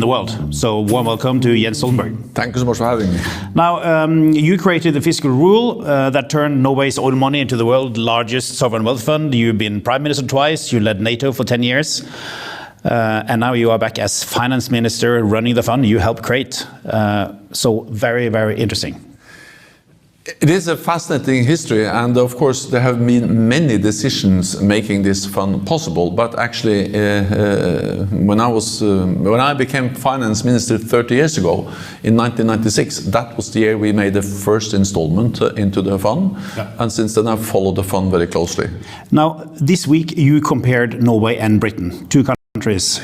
in the world. So warm welcome to Jens Stoltenberg. Thank you so much for having me. Now, you created the fiscal rule that turned Norway's oil money into the world's largest sovereign wealth fund. You've been prime minister twice, you led NATO for 10 years. And now you are back as finance minister running the fund you helped create. So very, very interesting. It is a fascinating history, and of course there have been many decisions making this fund possible. But actually, when I became finance minister 30 years ago, in 1996, that was the year we made the first installment into the fund, and since then I've followed the fund very closely. Now, this week you compared Norway and Britain, two countries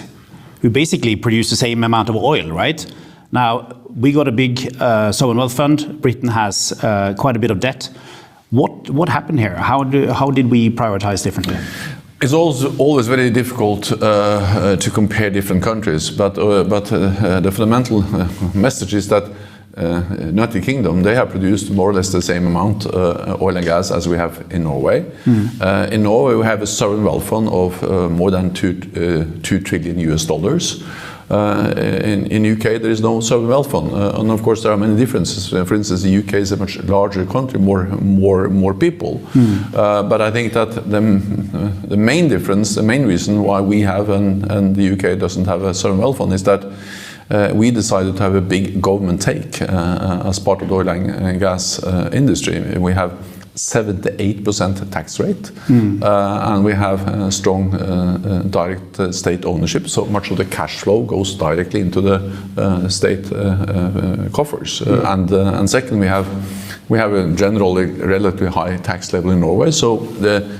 who basically produce the same amount of oil, right? Now, we got a big sovereign wealth fund. Britain has quite a bit of debt. What happened here? How did we prioritize differently? It's always very difficult to compare different countries, but the fundamental message is that United Kingdom, they have produced more or less the same amount oil and gas as we have in Norway. In Norway, we have a sovereign wealth fund of more than $2 trillion US. In UK, there is no sovereign wealth fund, and of course there are many differences. For instance, the UK is a much larger country, more people. But I think that the main difference, the main reason why we have and the UK doesn't have a sovereign wealth fund is that we decided to have a big government take as part of the oil and gas industry. We have 78% tax rate, and we have strong direct state ownership, so much of the cash flow goes directly into the state coffers. And second, we have a generally relatively high tax level in Norway, so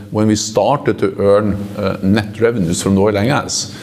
when we started to earn net revenues from the oil and gas,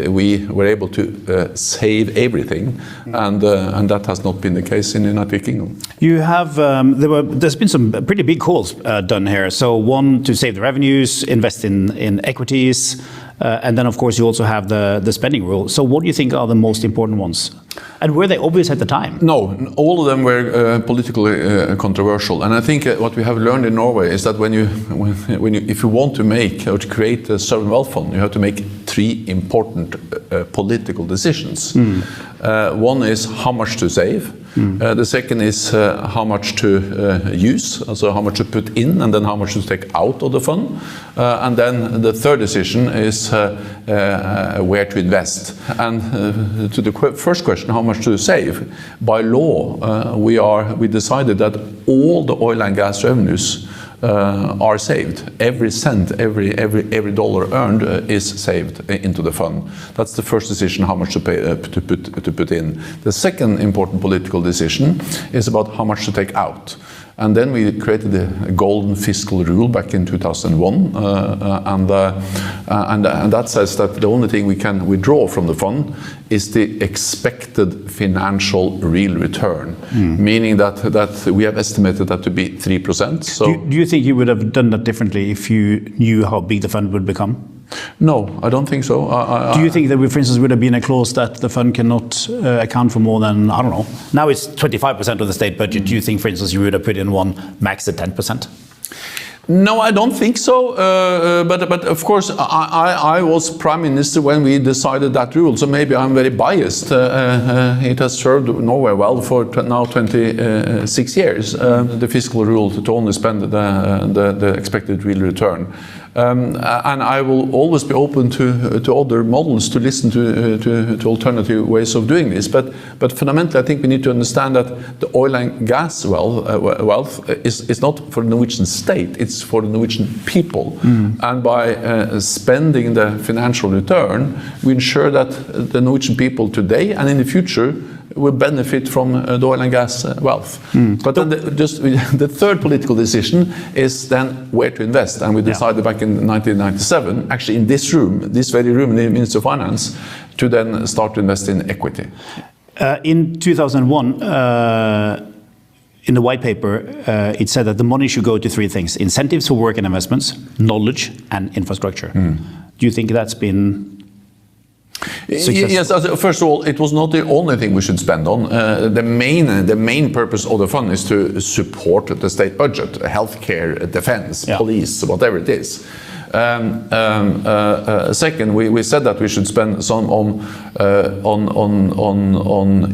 we were able to save everything, and that has not been the case in the United Kingdom. You have there's been some pretty big calls done here. So one, to save the revenues, invest in equities, and then of course you also have the spending rule. So what do you think are the most important ones? And were they obvious at the time? No, all of them were politically controversial. And I think what we have learned in Norway is that if you want to make or to create a sovereign wealth fund, you have to make three important political decisions. One is how much to save. The second is how much to use, also how much to put in, and then how much to take out of the fund. And then the third decision is where to invest. And to the first question, how much to save, by law we decided that all the oil and gas revenues are saved. Every cent, every dollar earned is saved into the fund. That's the first decision, how much to put in. The second important political decision is about how much to take out. And then we created the golden fiscal rule back in 2001, and that says that the only thing we can withdraw from the fund is the expected financial real return, meaning that we have estimated that to be 3%. So, do you think you would have done that differently if you knew how big the fund would become? No, I don't think so. Do you think that, for instance, would have been a clause that the fund cannot account for more than, I don't know, now it's 25% of the state budget. Do you think, for instance, you would have put in one max at 10%? No, I don't think so. But of course, I was prime minister when we decided that rule, so maybe I'm very biased. It has served Norway well for now 26 years. The fiscal rule to only spend the expected real return. And I will always be open to other models, to listen to alternative ways of doing this. But fundamentally, I think we need to understand that the oil and gas wealth is not for the Norwegian state, it's for the Norwegian people. And by spending the financial return, we ensure that the Norwegian people today and in the future will benefit from the oil and gas wealth. But then the third political decision is then where to invest. And we decided back in 1997, actually in this very room, in the Ministry of Finance, to then start to invest in equity. In 2001, in the white paper, it said that the money should go to three things: incentives for work and investments, knowledge, and infrastructure. Do you think that's been successful? Yes, first of all, it was not the only thing we should spend on. The main purpose of the fund is to support the state budget, healthcare, defense, police, whatever it is. Second, we said that we should spend some on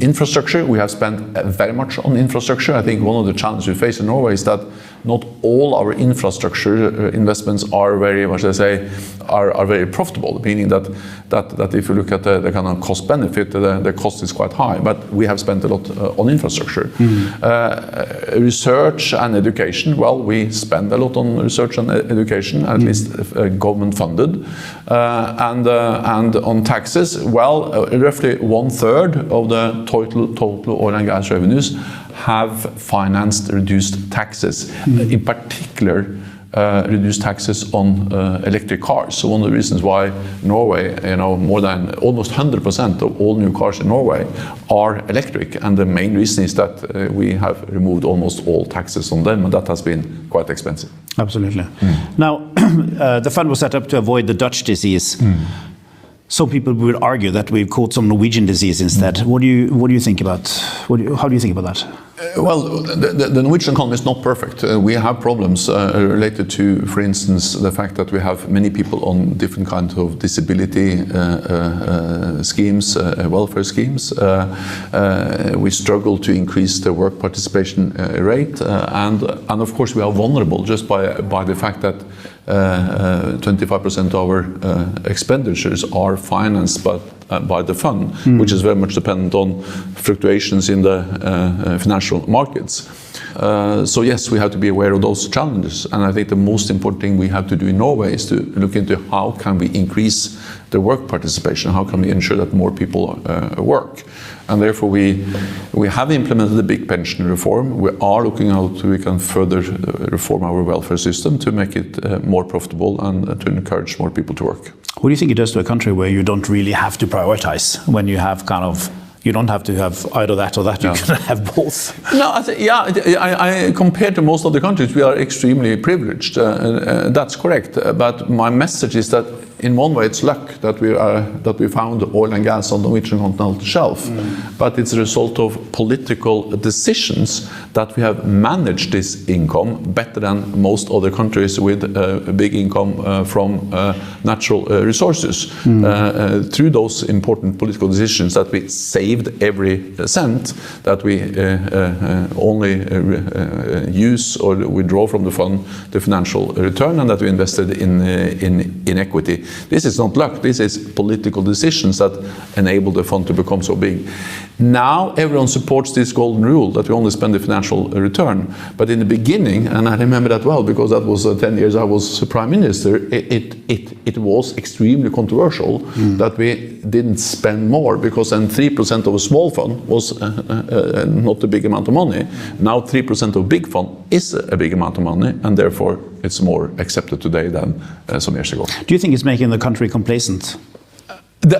infrastructure. We have spent very much on infrastructure. I think one of the challenges we face in Norway is that not all our infrastructure investments are very, what should I say, are very profitable, meaning that if you look at the kind of cost benefit, the cost is quite high, but we have spent a lot on infrastructure. Research and education, well, we spend a lot on research and education, at least government funded. And on taxes, well, roughly 1/3 of the total oil and gas revenues have financed reduced taxes, in particular reduced taxes on electric cars. So one of the reasons why Norway, more than almost 100% of all new cars in Norway are electric, and the main reason is that we have removed almost all taxes on them, and that has been quite expensive. Absolutely. Now, the fund was set up to avoid the Dutch disease. Some people would argue that we've caught some Norwegian disease instead. What do you think about? How do you think about that? Well, the Norwegian economy is not perfect. We have problems related to, for instance, the fact that we have many people on different kinds of disability schemes, welfare schemes. We struggle to increase the work participation rate, and of course we are vulnerable just by the fact that 25% of our expenditures are financed by the fund, which is very much dependent on fluctuations in the financial markets. So yes, we have to be aware of those challenges, and I think the most important thing we have to do in Norway is to look into how can we increase the work participation, how can we ensure that more people work. And therefore we have implemented a big pension reform. We are looking how we can further reform our welfare system to make it more profitable and to encourage more people to work. What do you think it does to a country where you don't really have to prioritize, when you have you don't have to have either that or that, you can have both? No, I compared to most other countries, we are extremely privileged. That's correct. But my message is that in one way it's luck that we found oil and gas on the Norwegian continental shelf. But it's a result of political decisions that we have managed this income better than most other countries with a big income from natural resources. Through those important political decisions that we saved every cent, that we only use or withdraw from the fund the financial return, and that we invested in equity. This is not luck, this is political decisions that enable the fund to become so big. Now everyone supports this golden rule that we only spend the financial return. But in the beginning, and I remember that well because that was 10 years I was Prime Minister, it was extremely controversial that we didn't spend more, because then 3% of a small fund was not a big amount of money. Now 3% of a big fund is a big amount of money, and therefore it's more accepted today than some years ago. Do you think it's making the country complacent?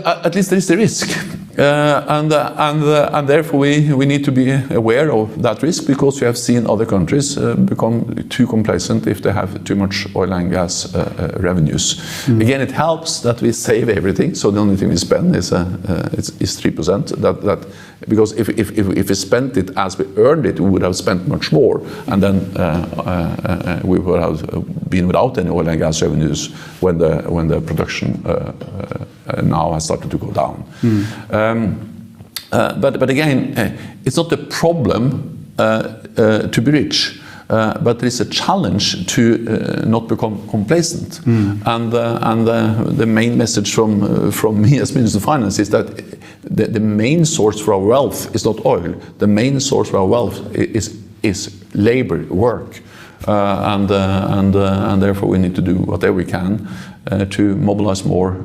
At least there is the risk, and therefore we need to be aware of that risk, because we have seen other countries become too complacent if they have too much oil and gas revenues. Again, it helps that we save everything, so the only thing we spend is 3%. Because if we spent it as we earned it, we would have spent much more, and then we would have been without any oil and gas revenues when the production now has started to go down. But again, it's not a problem to be rich. But there is a challenge to not become complacent. And the main message from me as Minister of Finance is that the main source for our wealth is not oil. The main source for our wealth is labor, work. And therefore we need to do whatever we can to mobilize more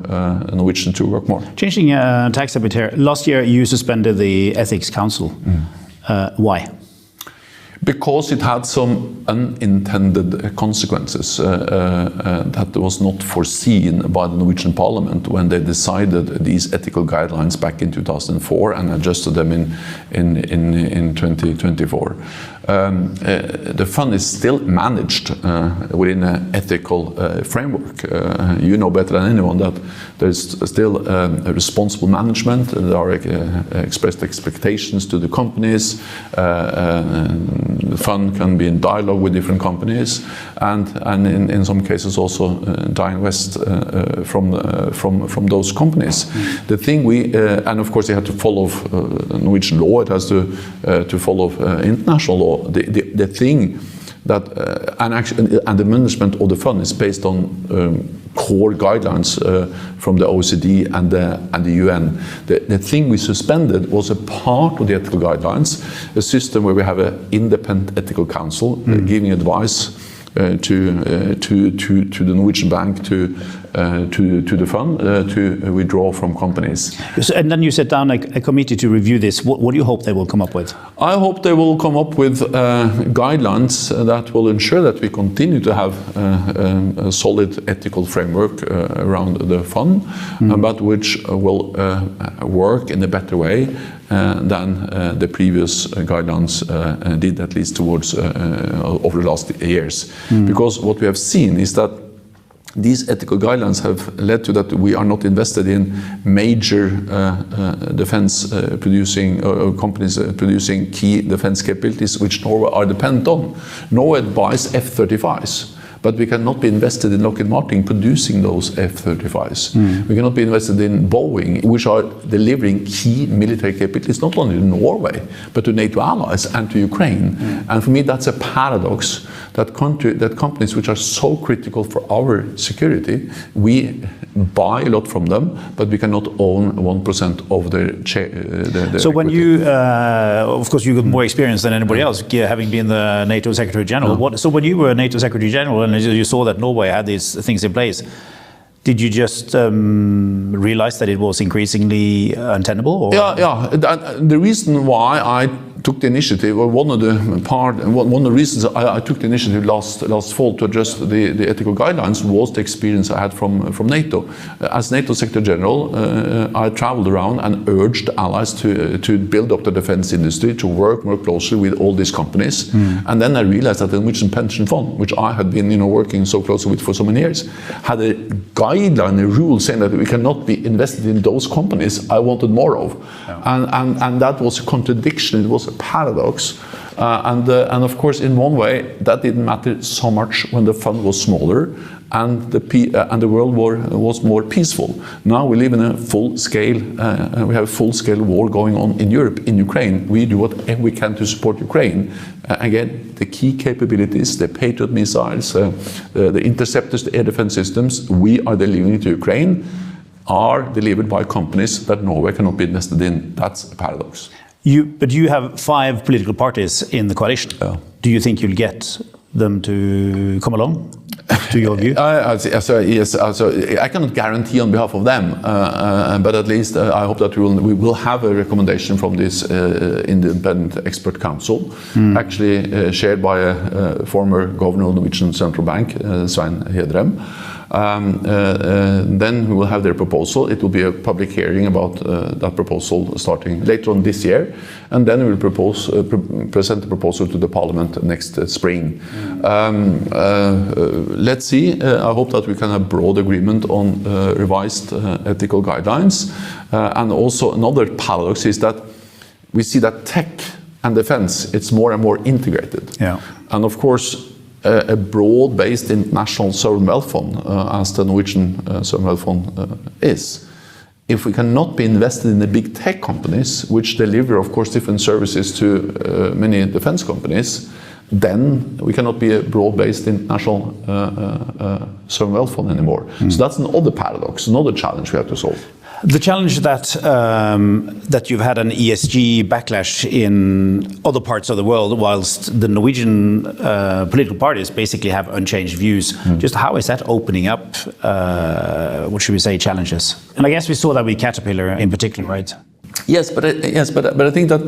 Norwegians to work more. Changing tax a bit here. Last year you suspended the Ethics Council. Why? Because it had some unintended consequences that was not foreseen by the Norwegian Parliament when they decided these ethical guidelines back in 2004 and adjusted them in 2024. The fund is still managed within an ethical framework. You know better than anyone that there's still a responsible management. There are expressed expectations to the companies. the fund can be in dialogue with different companies, and in some cases also divest from those companies. The thing and of course they have to follow Norwegian law. It has to follow international law. The thing that and the management of the fund is based on core guidelines from the OECD and the UN. The thing we suspended was a part of the ethical guidelines, a system where we have an independent ethical council giving advice to the Norwegian bank, to the fund, to withdraw from companies. So, and then you set down a committee to review this. What do you hope they will come up with? I hope they will come up with guidelines that will ensure that we continue to have a solid ethical framework around the fund, but which will work in a better way than the previous guidelines did, at least towards over the last years. Because what we have seen is that these ethical guidelines have led to that we are not invested in major defense producing companies producing key defense capabilities, which Norway are dependent on. Norway buys F-35s. But we cannot be invested in Lockheed Martin producing those F-35s. We cannot be invested in Boeing, which are delivering key military capabilities, not only to Norway, but to NATO allies and to Ukraine. And for me, that's a paradox that companies which are so critical for our security, we buy a lot from them, but we cannot own 1% of their So when equity. you, of course, you got more experience than anybody else, having been the NATO Secretary General. So when you were NATO Secretary General and you saw that Norway had these things in place, did you just realize that it was increasingly untenable? Or? Yeah. The reason why I took the initiative, or one of the reasons I took the initiative last fall to adjust the ethical guidelines was the experience I had from NATO. As NATO Secretary General, I traveled around and urged allies to build up the defense industry, to work more closely with all these companies. And then I realized that the Norwegian Pension Fund, which I had been working so closely with for so many years, had a guideline, a rule saying that we cannot be invested in those companies I wanted more of. Yeah. And that was a contradiction, it was a paradox. And of course, in one way, that didn't matter so much when the fund was smaller and the world was more peaceful. Now we live in a full-scale, we have a full-scale war going on in Europe, in Ukraine. We do whatever we can to support Ukraine. Again, the key capabilities, the Patriot missiles, the interceptors, the air defense systems we are delivering to Ukraine are delivered by companies that Norway cannot be invested in. That's a paradox. But you have 5 political parties in the coalition. Yeah. Do you think you'll get them to come along, to your view? Yes, I cannot guarantee on behalf of them, but at least I hope that we will have a recommendation from this independent expert council, actually shared by a former governor of the Norwegian Central Bank, Svein Hedrem. Then we will have their proposal. It will be a public hearing about that proposal starting later on this year, and then we will present the proposal to the Parliament next spring. Let's see. I hope that we can have broad agreement on revised ethical guidelines. And also another paradox is that we see that tech and defense, it's more and more integrated. Yeah. And of course, a broad-based international sovereign wealth fund, as the Norwegian sovereign wealth fund is. If we cannot be invested in the big tech companies, which deliver, of course, different services to many defense companies, then we cannot be a broad-based international sovereign wealth fund anymore. So that's another paradox, another challenge we have to solve. The challenge that you've had an ESG backlash in other parts of the world, whilst the Norwegian political parties basically have unchanged views. Just how is that opening up, what should we say, challenges? And I guess we saw that with Caterpillar in particular, right? Yes, but I think that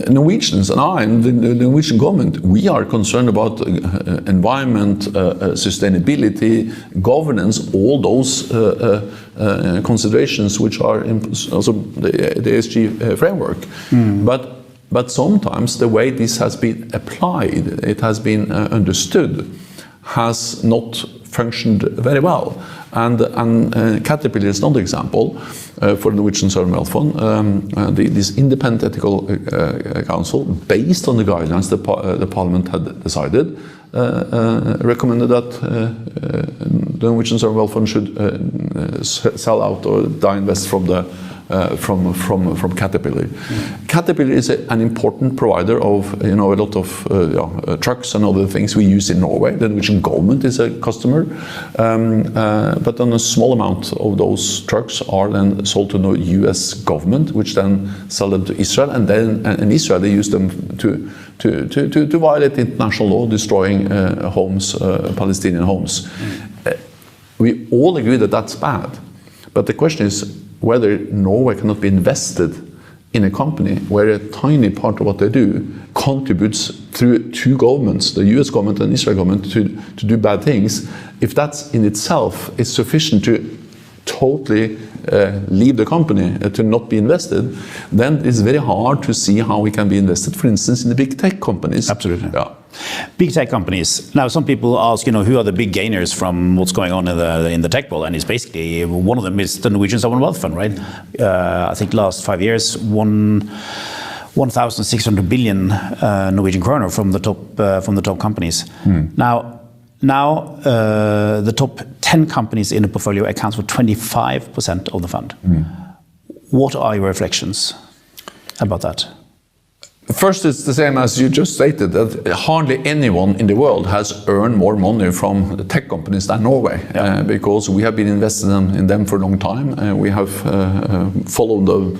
Norwegians and I, and the Norwegian government, we are concerned about environment, sustainability, governance, all those considerations which are also the ESG framework. But sometimes the way this has been applied, it has been understood, has not functioned very well. And Caterpillar is another example for the Norwegian Sovereign Wealth Fund. This independent ethical council, based on the guidelines the Parliament had decided, recommended that the Norwegian Sovereign Wealth Fund should sell out or divest from Caterpillar. Caterpillar is an important provider of a lot of trucks and other things we use in Norway. The Norwegian government is a customer, but then a small amount of those trucks are then sold to the U.S. government, which then sell them to Israel, and then in Israel they use them to violate international law, destroying homes, Palestinian homes. We all agree that that's bad, but the question is whether Norway cannot be invested in a company where a tiny part of what they do contributes through two governments, the US government and Israel government, to do bad things. If that's in itself is sufficient to totally leave the company, to not be invested, then it's very hard to see how we can be invested, for instance, in the big tech companies. Absolutely. Yeah. Big tech companies. Now, some people ask, who are the big gainers from what's going on in the tech world? And it's basically, one of them is the Norwegian Sovereign Wealth Fund, right? I think last 5 years, 1,600 billion Norwegian kroner from the top companies. Now, the top 10 companies in the portfolio accounts for 25% of the fund. What are your reflections about that? First, it's the same as you just stated, that hardly anyone in the world has earned more money from the tech companies than Norway, because we have been invested in them for a long time. We have followed them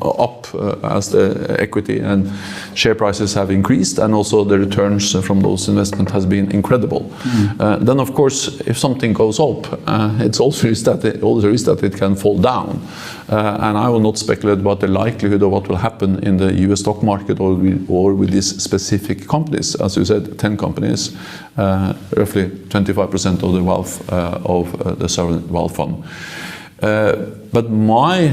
up as the equity and share prices have increased, and also the returns from those investments has been incredible. Then, of course, if something goes up, it's also risk that it can fall down. And I will not speculate about the likelihood of what will happen in the US stock market or with these specific companies. As you said, 10 companies, roughly 25% of the wealth of the Sovereign Wealth Fund. But my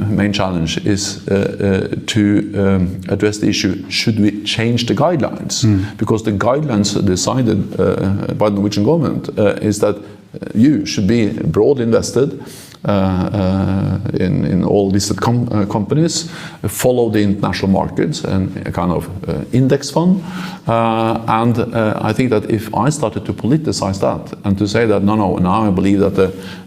main challenge is to address the issue, should we change the guidelines? Because the guidelines decided by the Norwegian government is that you should be broadly invested in all listed companies, follow the international markets and a kind of index fund. And I think that if I started to politicize that and to say that now I believe that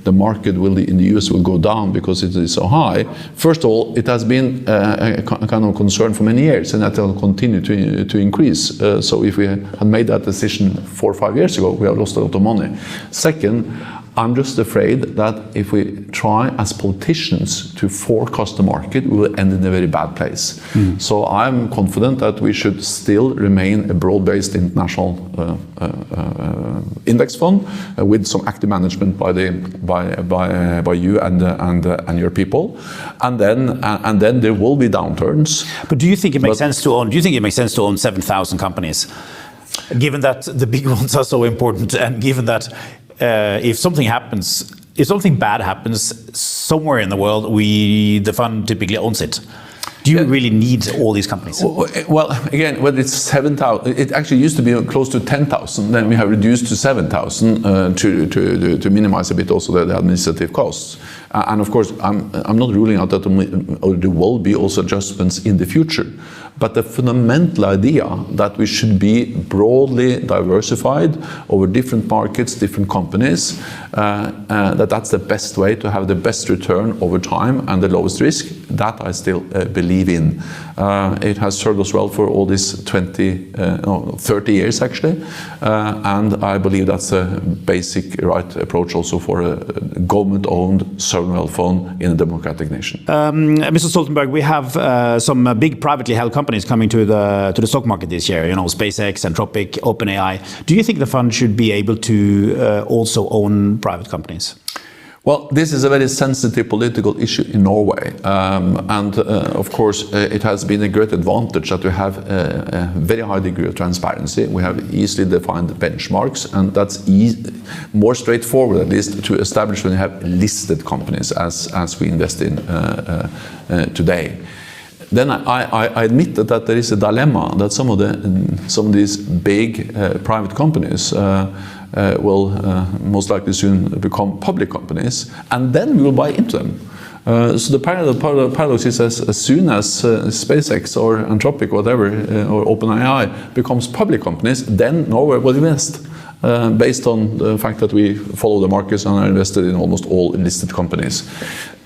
the market in the US will go down because it is so high, first of all, it has been a kind of concern for many years, and that will continue to increase. So if we had made that decision 4 or 5 years ago, we have lost a lot of money. Second, I'm just afraid that if we try as politicians to forecast the market, we will end in a very bad place. So I'm confident that we should still remain a broad-based international index fund with some active management by you and your people, and then there will be downturns. But do you think it makes sense to own? Do you think it makes sense to own 7,000 companies, given that the big ones are so important, and given that if something bad happens somewhere in the world, the fund typically owns it? Do you really need all these companies? Well, again, whether it's 7,000, it actually used to be close to 10,000. Then we have reduced to 7,000 to minimize a bit also the administrative costs. And of course, I'm not ruling out that there will be also adjustments in the future. But the fundamental idea that we should be broadly diversified over different markets, different companies, that's the best way to have the best return over time and the lowest risk, that I still believe in. It has served us well for all these 30 years actually, and I believe that's a basic right approach also for a government-owned sovereign wealth fund in a democratic nation. Mr. Stoltenberg, we have some big privately held companies coming to the stock market this year. SpaceX, Anthropic, OpenAI. Do you think the fund should be able to also own private companies? Well, this is a very sensitive political issue in Norway, and of course it has been a great advantage that we have a very high degree of transparency. We have easily defined benchmarks, and that's more straightforward, at least, to establish when you have listed companies as we invest in today. Then I admit that there is a dilemma that some of these big private companies will most likely soon become public companies, and then we will buy into them. So the paradox is as soon as SpaceX or Anthropic, whatever, or OpenAI becomes public companies, then Norway will invest. Based on the fact that we follow the markets and are invested in almost all listed companies.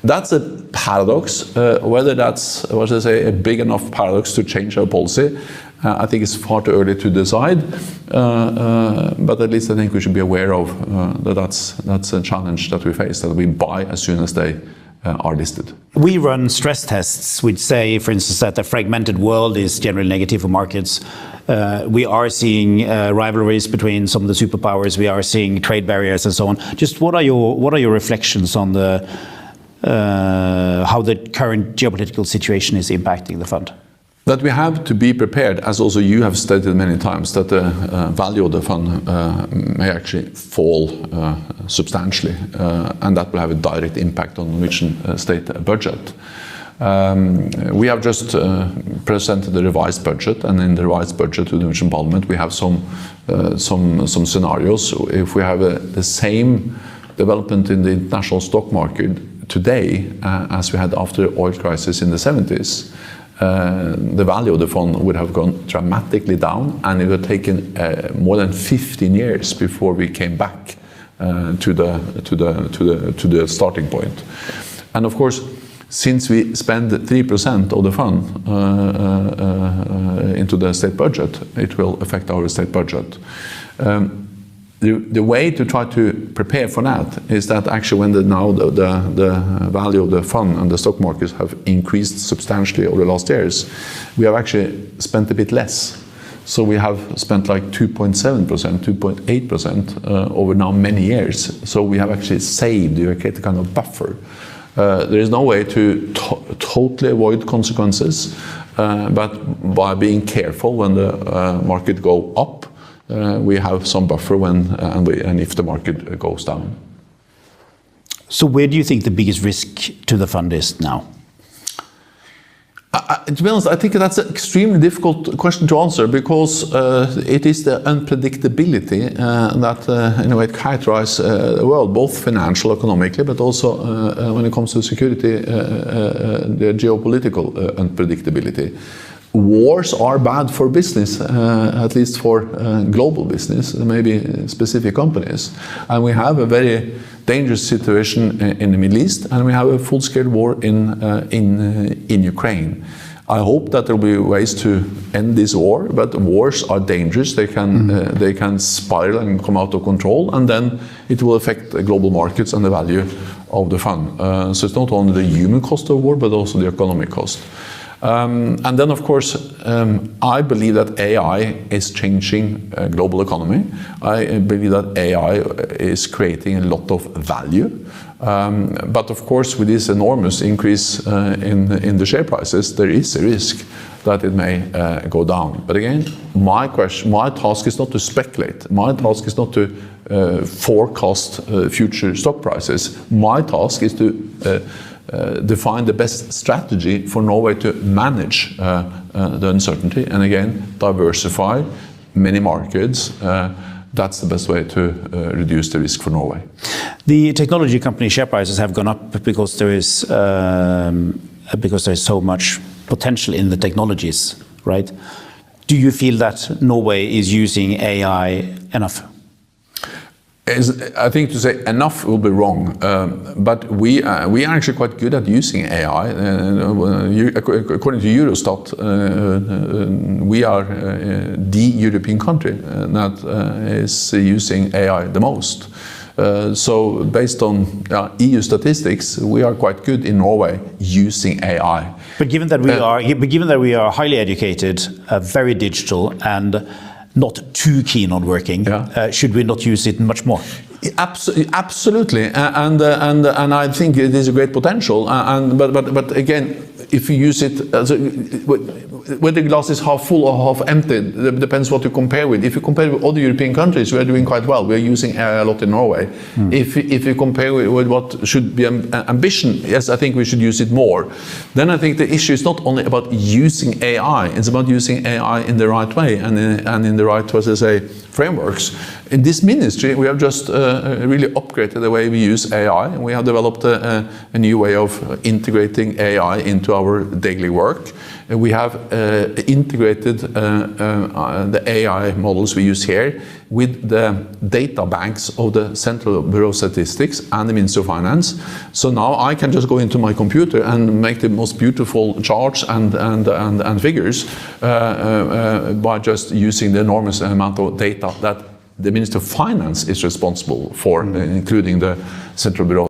That's a paradox. Whether that's, what I say, a big enough paradox to change our policy, I think it's far too early to decide. But at least I think we should be aware of that's a challenge that we face, that we buy as soon as they are listed. We run stress tests which say, for instance, that the fragmented world is generally negative for markets. We are seeing rivalries between some of the superpowers. We are seeing trade barriers and so on. Just what are your reflections on the how the current geopolitical situation is impacting the fund? That we have to be prepared, as also you have stated many times, that the value of the fund may actually fall substantially, and that will have a direct impact on the Norwegian state budget. We have just presented the revised budget, and in the revised budget to the Norwegian Parliament we have some scenarios. If we have the same development in the international stock market today as we had after the oil crisis in the 70s, the value of the fund would have gone dramatically down, and it would have taken more than 15 years before we came back to the starting point. And of course, since we spend 3% of the fund into the state budget, it will affect our state budget. The way to try to prepare for that is that actually when the value of the fund and the stock markets have increased substantially over the last years, we have actually spent a bit less. So we have spent like 2.7%, 2.8% over now many years. So we have actually saved, you create a kind of buffer. There is no way to totally avoid consequences, but by being careful when the market go up, we have some buffer when and if the market goes down. So where do you think the biggest risk to the fund is now? To be honest, I think that's an extremely difficult question to answer, because it is the unpredictability that in a way characterizes the world, both financial, economically, but also when it comes to security, the geopolitical unpredictability. Wars are bad for business, at least for global business, maybe specific companies. And we have a very dangerous situation in the Middle East, and we have a full-scale war in Ukraine. I hope that there will be ways to end this war, but wars are dangerous. They can spiral and come out of control, and then it will affect the global markets and the value of the fund. So it's not only the human cost of war, but also the economic cost. And then, of course, I believe that AI is changing global economy. I believe that AI is creating a lot of value. But of course, with this enormous increase in the share prices, there is a risk that it may go down. But again, my task is not to speculate. My task is not to forecast future stock prices. My task is to define the best strategy for Norway to manage the uncertainty, and again, diversify many markets. That's the best way to reduce the risk for Norway. The technology company share prices have gone up because there is so much potential in the technologies, right? Do you feel that Norway is using AI enough? I think to say enough will be wrong, but we are actually quite good at using AI. According to Eurostat, we are the European country that is using AI the most. So based on EU statistics, we are quite good in Norway using AI. But given that we are highly educated, very digital, and not too keen on working, should we not use it much more? Absolutely, and I think it is a great potential. But again, if you use it, whether the glass is half full or half empty, depends what you compare with. If you compare with other European countries, we are doing quite well. We are using AI a lot in Norway. If you compare with what should be ambition, yes, I think we should use it more. Then I think the issue is not only about using AI; it's about using AI in the right way and in the right, what I say, frameworks. in this ministry, we have just really upgraded the way we use AI, and we have developed a new way of integrating AI into our daily work. And we have integrated the AI models we use here with the data banks of the Central Bureau of Statistics and the Ministry of Finance. So now I can just go into my computer and make the most beautiful charts and figures by just using the enormous amount of data that the Minister of Finance is responsible for, including the Central Bureau